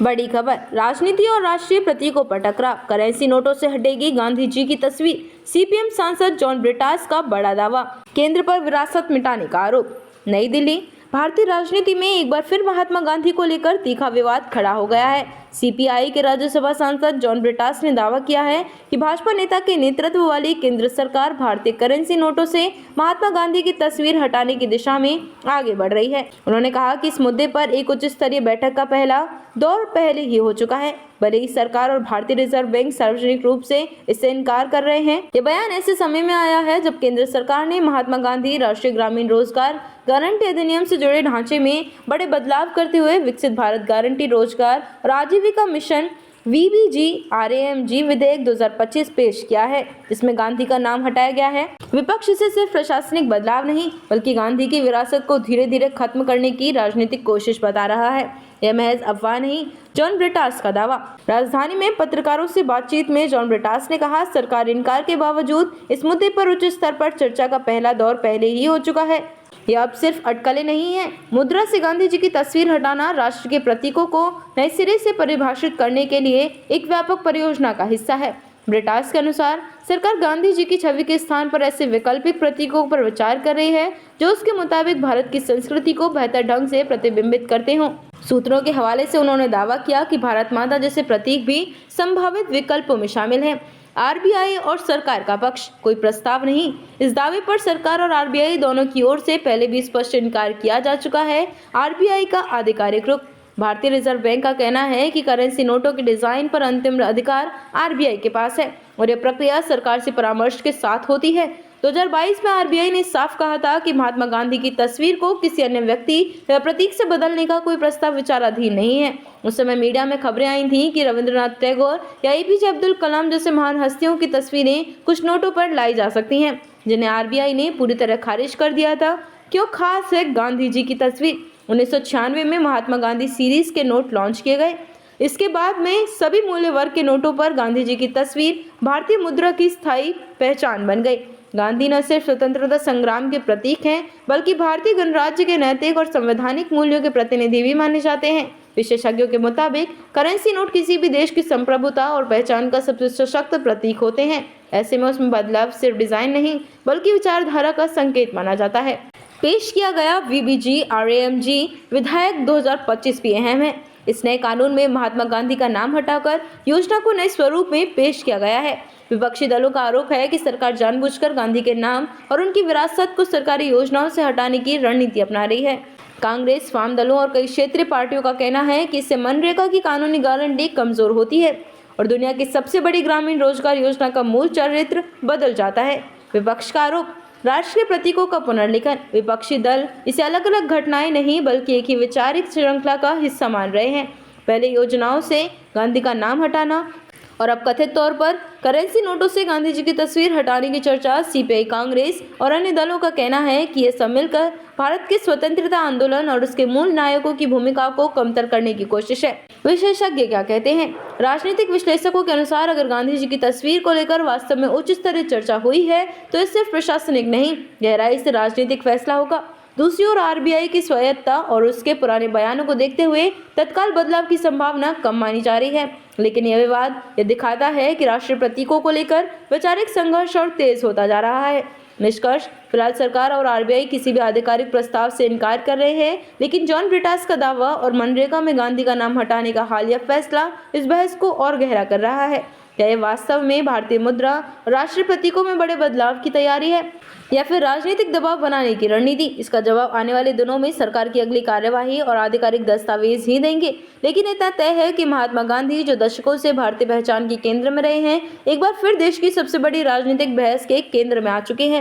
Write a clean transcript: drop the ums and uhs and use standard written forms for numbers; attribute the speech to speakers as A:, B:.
A: बड़ी खबर, राजनीति और राष्ट्रीय प्रतीकों पर टकराव, करेंसी नोटों से हटेगी गांधी जी की तस्वीर। सीपीएम सांसद जॉन ब्रिटास का बड़ा दावा, केंद्र पर विरासत मिटाने का आरोप। नई दिल्ली, भारतीय राजनीति में एक बार फिर महात्मा गांधी को लेकर तीखा विवाद खड़ा हो गया है। सीपीआई के राज्यसभा सांसद जॉन ब्रिटास ने दावा किया है कि भाजपा नेता के नेतृत्व वाली केंद्र सरकार भारतीय करेंसी नोटों से महात्मा गांधी की तस्वीर हटाने की दिशा में आगे बढ़ रही है। उन्होंने कहा कि इस मुद्दे पर एक उच्च स्तरीय बैठक का पहला दौर पहले ही हो चुका है। भले ही सरकार और भारतीय रिजर्व बैंक सार्वजनिक रूप से इससे इनकार कर रहे हैं, ये बयान ऐसे समय में आया है जब केंद्र सरकार ने महात्मा गांधी राष्ट्रीय ग्रामीण रोजगार गारंटी अधिनियम से जुड़े ढांचे में बड़े बदलाव करते हुए विकसित भारत गारंटी रोजगार और आजीविका मिशन VBG-RAMG विधेयक 2025 पेश किया है, जिसमें गांधी का नाम हटाया गया है। विपक्ष इसे सिर्फ प्रशासनिक बदलाव नहीं बल्कि गांधी की विरासत को धीरे धीरे खत्म करने की राजनीतिक कोशिश बता रहा है। यह महज अफवाह नहीं, जॉन ब्रिटास का दावा। राजधानी में पत्रकारों से बातचीत में जॉन ब्रिटास ने कहा, सरकार इनकार के बावजूद इस मुद्दे पर उच्च स्तर पर चर्चा का पहला दौर पहले ही हो चुका है। यह अब सिर्फ अटकलें नहीं है। मुद्रा से गांधी जी की तस्वीर हटाना राष्ट्र के प्रतीकों को नए सिरे से परिभाषित करने के लिए एक व्यापक परियोजना का हिस्सा है। ब्रिटास के अनुसार सरकार गांधी जी की छवि के स्थान पर ऐसे वैकल्पिक प्रतीकों पर विचार कर रही है जो उसके मुताबिक भारत की संस्कृति को बेहतर ढंग से प्रतिबिंबित करते हों। सूत्रों के हवाले से उन्होंने दावा किया कि भारत माता जैसे प्रतीक भी संभावित विकल्पों में शामिल हैं। आरबीआई और सरकार का पक्ष, कोई प्रस्ताव नहीं। इस दावे पर सरकार और आरबीआई दोनों की ओर से पहले भी स्पष्ट इनकार किया जा चुका है। आरबीआई का आधिकारिक रुख, भारतीय रिजर्व बैंक का कहना है कि करेंसी नोटों के डिजाइन पर अंतिम अधिकार आरबीआई के पास है और यह प्रक्रिया सरकार से परामर्श के साथ होती है। 2022 में आरबीआई ने साफ कहा था कि महात्मा गांधी की तस्वीर को किसी अन्य व्यक्ति या प्रतीक से बदलने का कोई प्रस्ताव विचाराधीन नहीं है। उस समय मीडिया में खबरें आई थीं कि रविंद्रनाथ टैगोर या एपीजे अब्दुल कलाम जैसे महान हस्तियों की तस्वीरें कुछ नोटों पर लाई जा सकती हैं, जिन्हें आरबीआई ने पूरी तरह खारिज कर दिया था। क्यों खास है गांधी जी की तस्वीर? 1996 में महात्मा गांधी सीरीज के नोट लॉन्च किए गए। इसके बाद में सभी मूल्य वर्ग के नोटों पर गांधी जी की तस्वीर भारतीय मुद्रा की स्थायी पहचान बन गई। गांधी न सिर्फ स्वतंत्रता संग्राम के प्रतीक हैं बल्कि भारतीय गणराज्य के नैतिक और संवैधानिक मूल्यों के प्रतिनिधि भी माने जाते हैं। विशेषज्ञों के मुताबिक करेंसी नोट किसी भी देश की संप्रभुता और पहचान का सबसे सशक्त प्रतीक होते हैं। ऐसे में उसमें बदलाव सिर्फ डिजाइन नहीं बल्कि विचारधारा का संकेत माना जाता है। पेश किया गया VBG-RAMG विधेयक 2025 भी अहम है। इस नए कानून में महात्मा गांधी का नाम हटाकर योजना को नए स्वरूप में पेश किया गया है। विपक्षी दलों का आरोप है कि सरकार जानबूझकर गांधी के नाम और उनकी विरासत को सरकारी योजनाओं से हटाने की रणनीति अपना रही है। कांग्रेस, वाम दलों और कई क्षेत्रीय पार्टियों का कहना है कि इससे मनरेगा की कानूनी गारंटी कमजोर होती है और दुनिया की सबसे बड़ी ग्रामीण रोजगार योजना का मूल चरित्र बदल जाता है। विपक्ष का आरोप, राष्ट्रीय प्रतीकों का पुनर्लिखन। विपक्षी दल इसे अलग अलग घटनाएं नहीं बल्कि एक ही वैचारिक श्रृंखला का हिस्सा मान रहे हैं। पहले योजनाओं से गांधी का नाम हटाना और अब कथित तौर पर करेंसी नोटों से गांधी जी की तस्वीर हटाने की चर्चा। सीपीआई, कांग्रेस और अन्य दलों का कहना है कि ये सब मिलकर भारत के स्वतंत्रता आंदोलन और उसके मूल नायकों की भूमिका को कमतर करने की कोशिश है। विशेषज्ञ क्या कहते हैं? राजनीतिक विश्लेषकों के अनुसार अगर गांधी जी की तस्वीर को लेकर वास्तव में उच्च स्तरीय चर्चा हुई है तो ये सिर्फ प्रशासनिक नहीं, गहराई से राजनीतिक फैसला होगा। दूसरी ओर आरबीआई की स्वायत्तता और उसके पुराने बयानों को देखते हुए तत्काल बदलाव की संभावना कम मानी जा रही है। लेकिन यह विवाद यह दिखाता है कि राष्ट्रीय प्रतीकों को लेकर वैचारिक संघर्ष और तेज होता जा रहा है। निष्कर्ष, फिलहाल सरकार और आरबीआई किसी भी आधिकारिक प्रस्ताव से इनकार कर रहे हैं, लेकिन जॉन ब्रिटास का दावा और मनरेगा में गांधी का नाम हटाने का हालिया फैसला इस बहस को और गहरा कर रहा है। क्या यह वास्तव में भारतीय मुद्रा और राष्ट्रीय प्रतीकों में बड़े बदलाव की तैयारी है या फिर राजनीतिक दबाव बनाने की रणनीति? इसका जवाब आने वाले दिनों में सरकार की अगली कार्यवाही और आधिकारिक दस्तावेज ही देंगे। लेकिन इतना तय है कि महात्मा गांधी, जो दशकों से भारतीय पहचान के केंद्र में रहे हैं, एक बार फिर देश की सबसे बड़ी राजनीतिक बहस के केंद्र में आ चुके हैं।